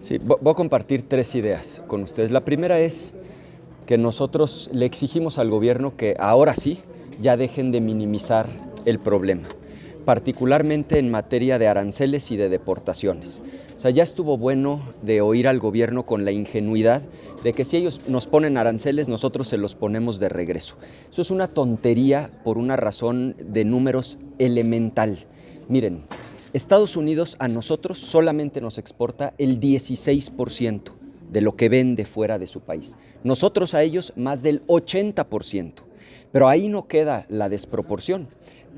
Sí, voy a compartir tres ideas con ustedes. La primera es que nosotros le exigimos al gobierno que ahora sí ya dejen de minimizar el problema, particularmente en materia de aranceles y de deportaciones. O sea, ya estuvo bueno de oír al gobierno con la ingenuidad de que si ellos nos ponen aranceles, nosotros se los ponemos de regreso. Eso es una tontería por una razón de números elemental. Miren, Estados Unidos a nosotros solamente nos exporta el 16% de lo que vende fuera de su país. Nosotros a ellos más del 80%. Pero ahí no queda la desproporción.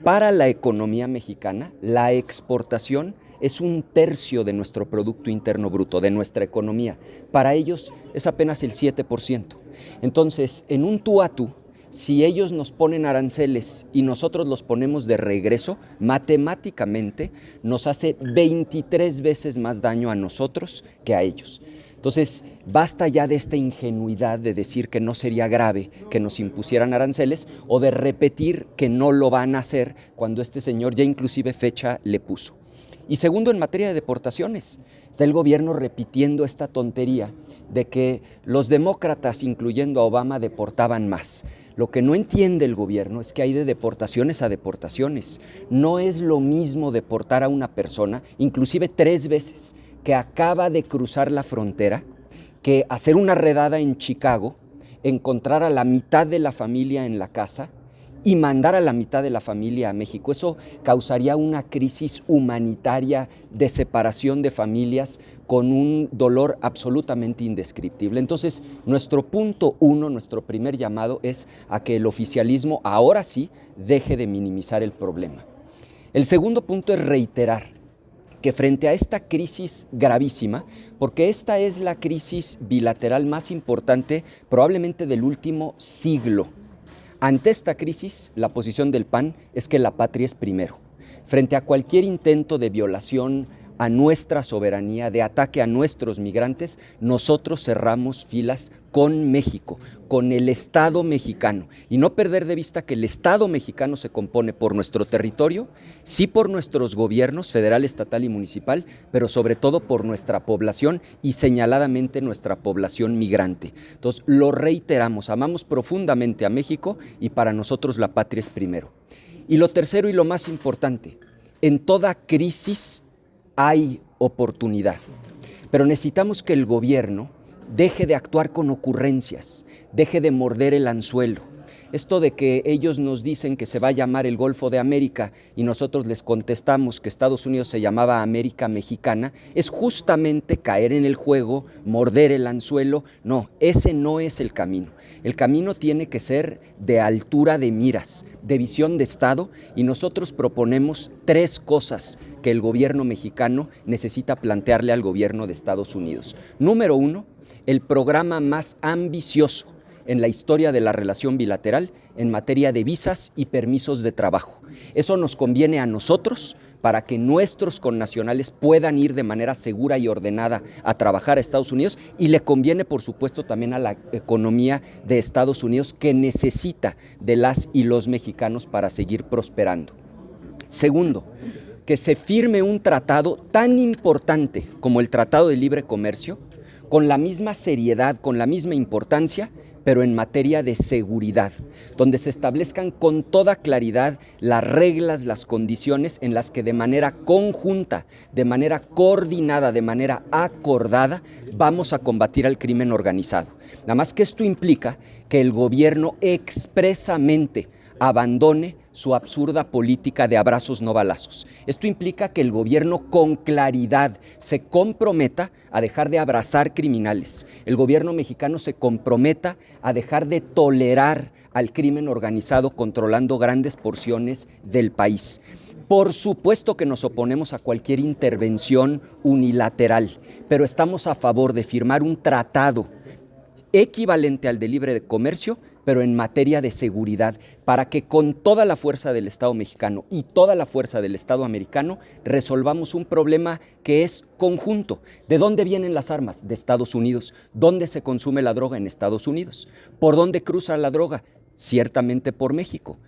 Para la economía mexicana, la exportación es 1/3 de nuestro Producto Interno Bruto, de nuestra economía. Para ellos es apenas el 7%. Entonces, en un tú a tú, si ellos nos ponen aranceles y nosotros los ponemos de regreso, matemáticamente nos hace 23 veces más daño a nosotros que a ellos. Entonces, basta ya de esta ingenuidad de decir que no sería grave que nos impusieran aranceles o de repetir que no lo van a hacer cuando este señor ya inclusive fecha le puso. Y segundo, en materia de deportaciones, está el gobierno repitiendo esta tontería de que los demócratas, incluyendo a Obama, deportaban más. Lo que no entiende el gobierno es que hay de deportaciones a deportaciones. No es lo mismo deportar a una persona, inclusive 3 veces, que acaba de cruzar la frontera, que hacer una redada en Chicago, encontrar a la mitad de la familia en la casa y mandar a la mitad de la familia a México. Eso causaría una crisis humanitaria de separación de familias con un dolor absolutamente indescriptible. Entonces, nuestro punto uno, nuestro primer llamado es a que el oficialismo ahora sí deje de minimizar el problema. El segundo punto es reiterar que frente a esta crisis gravísima, porque esta es la crisis bilateral más importante probablemente del último siglo, ante esta crisis, la posición del PAN es que la patria es primero. Frente a cualquier intento de violación a nuestra soberanía, de ataque a nuestros migrantes, nosotros cerramos filas con México, con el Estado mexicano. Y no perder de vista que el Estado mexicano se compone por nuestro territorio, sí por nuestros gobiernos federal, estatal y municipal, pero sobre todo por nuestra población y señaladamente nuestra población migrante. Entonces, lo reiteramos, amamos profundamente a México y para nosotros la patria es primero. Y lo tercero y lo más importante, en toda crisis hay oportunidad, pero necesitamos que el gobierno deje de actuar con ocurrencias, deje de morder el anzuelo. Esto de que ellos nos dicen que se va a llamar el Golfo de América y nosotros les contestamos que Estados Unidos se llamaba América Mexicana, es justamente caer en el juego, morder el anzuelo. No, ese no es el camino. El camino tiene que ser de altura de miras, de visión de Estado, y nosotros proponemos 3 cosas que el gobierno mexicano necesita plantearle al gobierno de Estados Unidos. Número 1, el programa más ambicioso en la historia de la relación bilateral en materia de visas y permisos de trabajo. Eso nos conviene a nosotros para que nuestros connacionales puedan ir de manera segura y ordenada a trabajar a Estados Unidos, y le conviene, por supuesto, también a la economía de Estados Unidos, que necesita de las y los mexicanos para seguir prosperando. Segundo, que se firme un tratado tan importante como el Tratado de Libre Comercio, con la misma seriedad, con la misma importancia, pero en materia de seguridad, donde se establezcan con toda claridad las reglas, las condiciones en las que de manera conjunta, de manera coordinada, de manera acordada, vamos a combatir al crimen organizado. Nada más que esto implica que el gobierno expresamente abandone su absurda política de abrazos no balazos. Esto implica que el gobierno con claridad se comprometa a dejar de abrazar criminales. El gobierno mexicano se comprometa a dejar de tolerar al crimen organizado controlando grandes porciones del país. Por supuesto que nos oponemos a cualquier intervención unilateral, pero estamos a favor de firmar un tratado equivalente al de libre comercio, pero en materia de seguridad, para que con toda la fuerza del Estado mexicano y toda la fuerza del Estado americano resolvamos un problema que es conjunto. ¿De dónde vienen las armas? De Estados Unidos. ¿Dónde se consume la droga? En Estados Unidos. ¿Por dónde cruza la droga? Ciertamente por México.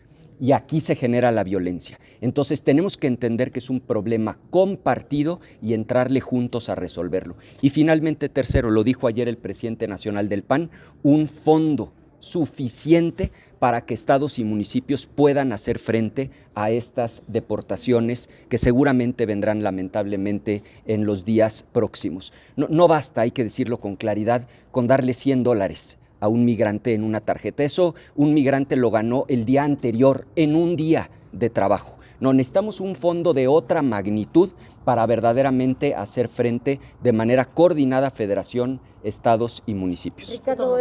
y aquí se genera la violencia. Entonces tenemos que entender que es un problema compartido y entrarle juntos a resolverlo. Y finalmente, tercero, lo dijo ayer el presidente nacional del PAN, un fondo suficiente para que estados y municipios puedan hacer frente a estas deportaciones que seguramente vendrán lamentablemente en los días próximos. No basta, hay que decirlo con claridad, con darle $100 a un migrante en una tarjeta. Eso un migrante lo ganó el día anterior, en un día de trabajo. No, necesitamos un fondo de otra magnitud para verdaderamente hacer frente de manera coordinada federación, estados y municipios. Ricardo,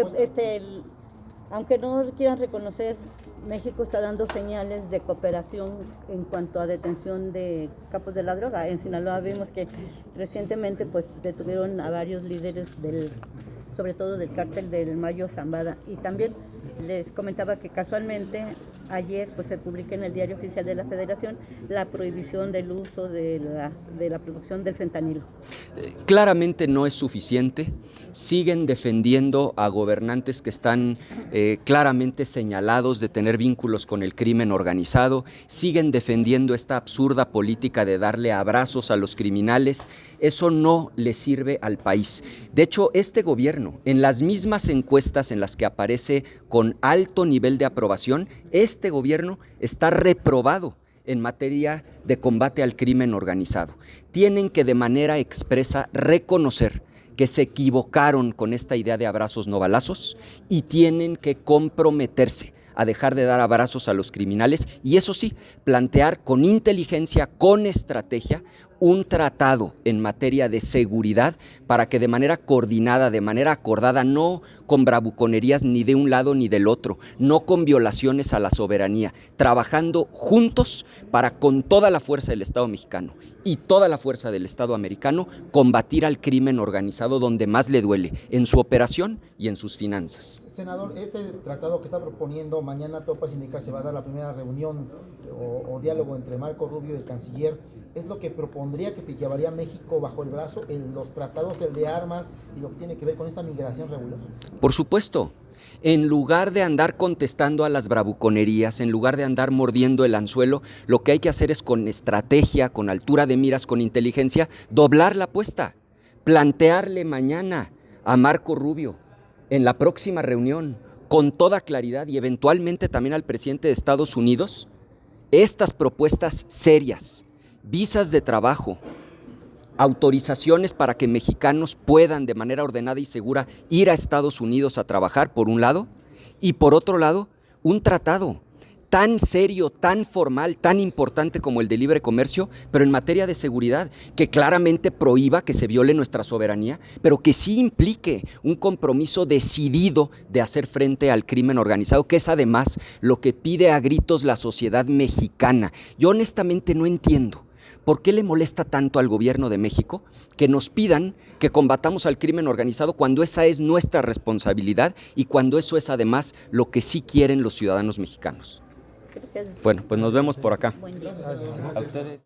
aunque no quieran reconocer, México está dando señales de cooperación en cuanto a detención de capos de la droga. En Sinaloa vimos que recientemente pues detuvieron a varios líderes sobre todo del cártel del Mayo Zambada, y también les comentaba que casualmente ayer pues se publica en el Diario Oficial de la Federación la prohibición del uso de la producción del fentanilo. Claramente no es suficiente. Siguen defendiendo a gobernantes que están claramente señalados de tener vínculos con el crimen organizado, siguen defendiendo esta absurda política de darle abrazos a los criminales. Eso no le sirve al país. De hecho, este gobierno, en las mismas encuestas en las que aparece con alto nivel de aprobación, este gobierno está reprobado en materia de combate al crimen organizado. Tienen que de manera expresa reconocer que se equivocaron con esta idea de abrazos no balazos y tienen que comprometerse a dejar de dar abrazos a los criminales y eso sí, plantear con inteligencia, con estrategia, un tratado en materia de seguridad para que de manera coordinada, de manera acordada, no con bravuconerías ni de un lado ni del otro, no con violaciones a la soberanía, trabajando juntos para con toda la fuerza del Estado mexicano y toda la fuerza del Estado americano combatir al crimen organizado donde más le duele, en su operación y en sus finanzas. Senador, este tratado que está proponiendo, mañana topas indicar se va a dar la primera reunión o diálogo entre Marco Rubio y el canciller, es lo que propondría que te llevaría a México bajo el brazo en los tratados, el de armas y lo que tiene que ver con esta migración regular. Por supuesto, en lugar de andar contestando a las bravuconerías, en lugar de andar mordiendo el anzuelo, lo que hay que hacer es con estrategia, con altura de miras, con inteligencia, doblar la apuesta, plantearle mañana a Marco Rubio en la próxima reunión, con toda claridad y eventualmente también al presidente de Estados Unidos, estas propuestas serias, visas de trabajo, autorizaciones para que mexicanos puedan de manera ordenada y segura ir a Estados Unidos a trabajar, por un lado, y por otro lado, un tratado tan serio, tan formal, tan importante como el de libre comercio, pero en materia de seguridad, que claramente prohíba que se viole nuestra soberanía, pero que sí implique un compromiso decidido de hacer frente al crimen organizado, que es además lo que pide a gritos la sociedad mexicana. Yo honestamente no entiendo ¿por qué le molesta tanto al gobierno de México que nos pidan que combatamos al crimen organizado cuando esa es nuestra responsabilidad y cuando eso es además lo que sí quieren los ciudadanos mexicanos? Bueno, pues nos vemos por acá. Buen día. A ustedes.